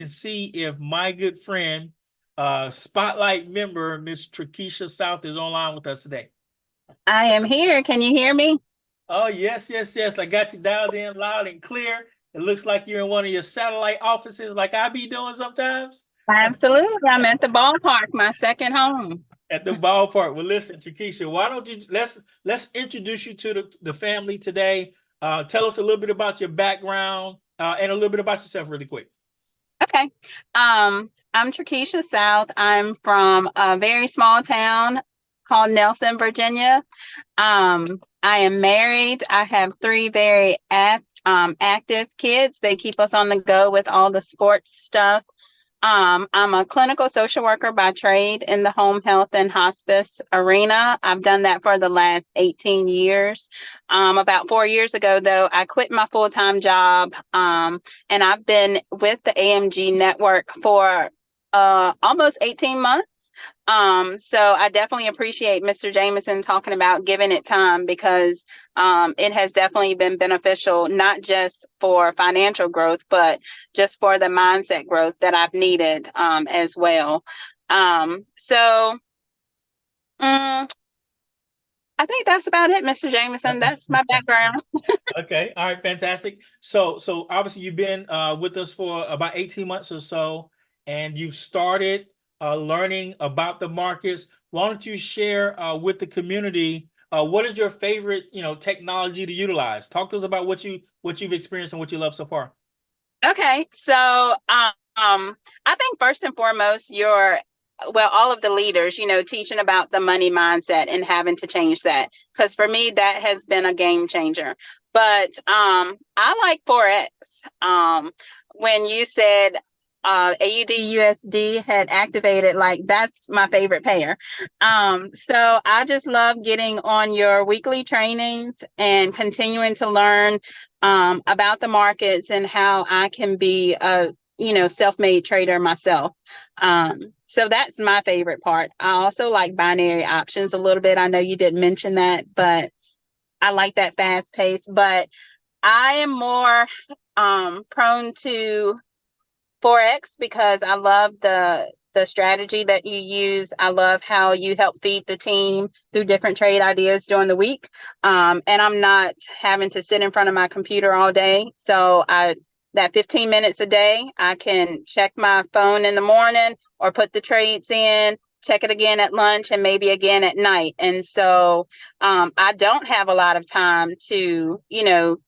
and see if my good friend, Spotlight member, Miss Trakecha South, is online with us today. I am here. Can you hear me? Oh, yes, yes, yes. I got you dialed in loud and clear. It looks like you're in one of your satellite offices, like I be doing sometimes. Absolutely. I'm at the ballpark, my second home. At the ballpark. Well, listen, Trakecha, why don't you let's introduce you to the family today. Tell us a little bit about your background and a little bit about yourself, really quick. Okay. I'm Trakecha South. I'm from a very small town called Nelson, Virginia. I am married. I have three very active kids. They keep us on the go with all the sports stuff. I'm a clinical social worker by trade in the home health and hospice arena. I've done that for the last 18 years. About 4 years ago, though, I quit my full-time job, and I've been with the AMG Network for almost 18 months. So I definitely appreciate Mr. Jameson talking about giving it time because it has definitely been beneficial, not just for financial growth, but just for the mindset growth that I've needed as well. So I think that's about it, Mr. Jameson. That's my background. Okay, all right, fantastic. So obviously you've been with us for about 18 months or so, and you've started learning about the markets. Why don't you share with the community what is your favorite, technology to utilize? Talk to us about what you've experienced and what you love so far. Okay, so I think first and foremost, all of the leaders, teaching about the money mindset and having to change that. Because for me, that has been a game changer. But I like Forex. When you said AUD USD had activated, like that's my favorite pair. So I just love getting on your weekly trainings and continuing to learn about the markets and how I can be a self-made trader myself. So that's my favorite part. I also like binary options a little bit. I know you didn't mention that, but I like that fast pace. But I am more prone to Forex because I love the strategy that you use. I love how you help feed the team through different trade ideas during the week. And I'm not having to sit in front of my computer all day. So that 15 minutes a day, I can check my phone in the morning or put the trades in, check it again at lunch and maybe again at night. And so I don't have a lot of time to,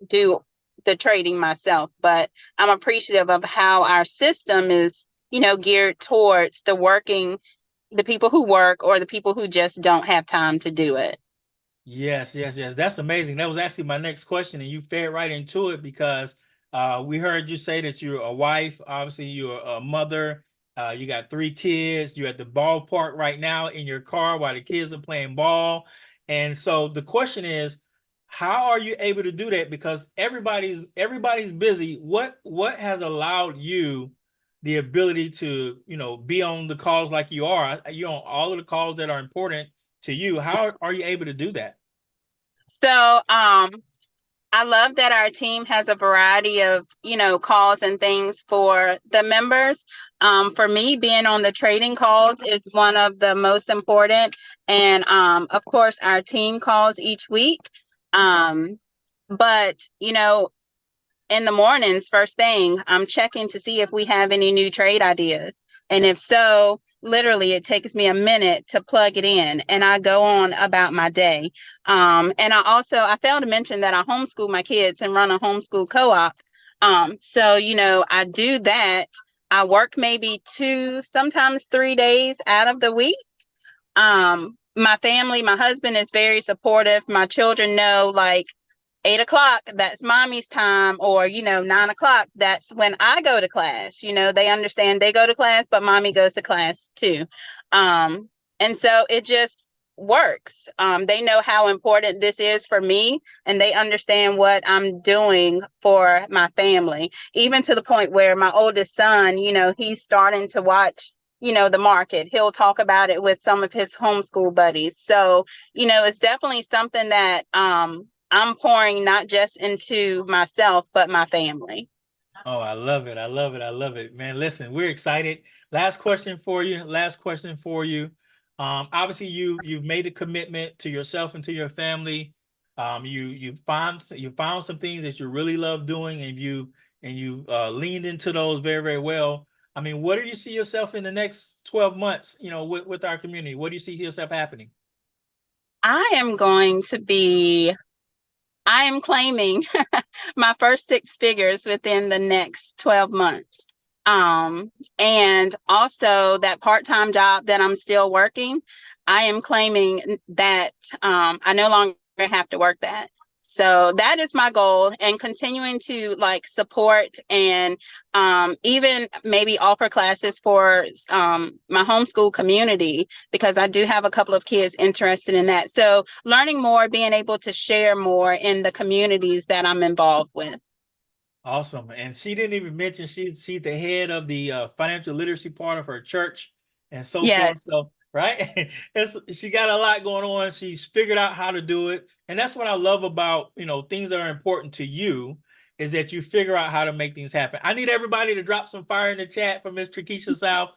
do the trading myself, but I'm appreciative of how our system is, geared towards the people who work or the people who just don't have time to do it. Yes, yes, yes. That's amazing. That was actually my next question, and you fed right into it because we heard you say that you're a wife. Obviously, you're a mother. You got three kids. You're at the ballpark right now in your car while the kids are playing ball. And so the question is, how are you able to do that? Because everybody's busy. What has allowed you the ability to be on the calls like you are? You're on all of the calls that are important to you. How are you able to do that? So, I love that our team has a variety of, calls and things for the members. For me, being on the trading calls is one of the most important. And of course, our team calls each week. Um, but, in the mornings, first thing, I'm checking to see if we have any new trade ideas. And if so, literally it takes me a minute to plug it in and I go on about my day. And I failed to mention that I homeschool my kids and run a homeschool co-op. So, I do that. I work maybe 2, sometimes 3 days out of the week. My family, my husband is very supportive. My children know, like, 8 o'clock, that's mommy's time, or 9 o'clock, that's when I go to class. They understand they go to class, but mommy goes to class too. And so it just works. They know how important this is for me, and they understand what I'm doing for my family, even to the point where my oldest son, he's starting to watch the market. He'll talk about it with some of his homeschool buddies. So it's definitely something that I'm pouring not just into myself, but my family. Oh, I love it. I love it. I love it, man. Listen, we're excited. Last question for you. Last question for you. Obviously you've made a commitment to yourself and to your family. You found some things that you really love doing, and you leaned into those very, very well. I mean, what do you see yourself in the next 12 months, with our community? What do you see yourself happening? I am going to be, I am claiming my first six figures within the next 12 months. And also that part-time job that I'm still working, I am claiming that I no longer have to work that. So that is my goal, and continuing to like support and even maybe offer classes for my homeschool community, because I do have a couple of kids interested in that. So learning more, being able to share more in the communities that I'm involved with. Awesome. And she didn't even mention she's the head of the financial literacy part of her church and so forth. Yes. So, right? She got a lot going on. She's figured out how to do it. And that's what I love about, things that are important to you, is that you figure out how to make things happen. I need everybody to drop some fire in the chat for Miss Trakecha South.